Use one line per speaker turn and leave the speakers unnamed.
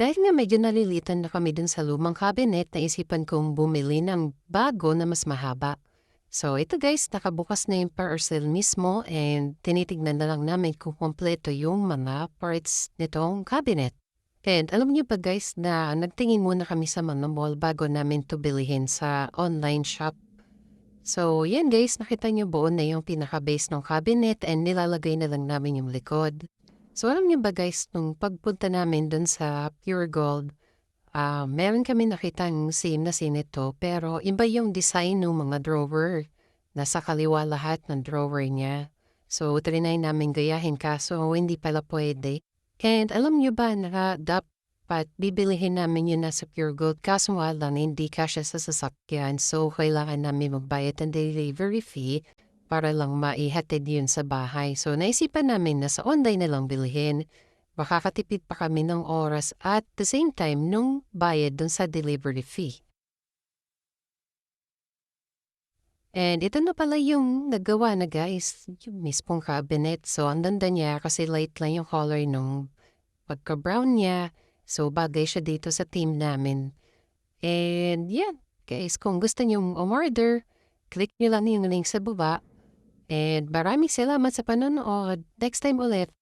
Dahil nga medyo nalilitan na kami dun sa lumang cabinet, naisipan kong bumili ng bago na mas mahaba. So ito guys, nakabukas na yung parcel mismo and tinitignan na lang namin kung kompleto yung mga parts nitong cabinet. And alam niyo ba guys na nagtingin muna kami sa mga mall bago namin to bilihin sa online shop. So yan guys, nakita niyo buo na yung pinaka-base ng cabinet and nilalagay na lang namin yung likod. So alam niyo ba guys, nung pagpunta namin dun sa Pure Gold, meron kami nakitang same na same ito pero iba yung design ng mga drawer. Nasa kaliwa lahat ng drawer niya. So trinay namin gayahin kaso hindi pala pwede. And alam niyo ba na dapat bibilihin namin yun nasa Pure Gold kaso nga lang hindi kasya sa sasakyan. So kailangan namin magbayad ng delivery fee para lang maihatid yun sa bahay. So naisipan namin na sa online na lang bilhin. Makakatipid pa kami ng oras at the same time nung bayad dun sa delivery fee. And ito na pala yung nagawa na guys, yung mismong cabinet. So ang ganda niya kasi light lang yung color nung pagka-brown niya. So bagay siya dito sa team namin. And yan, guys, kung gusto niyo umorder, click niyo lang yung link sa baba. And maraming salamat sa panonood. Next time ulit.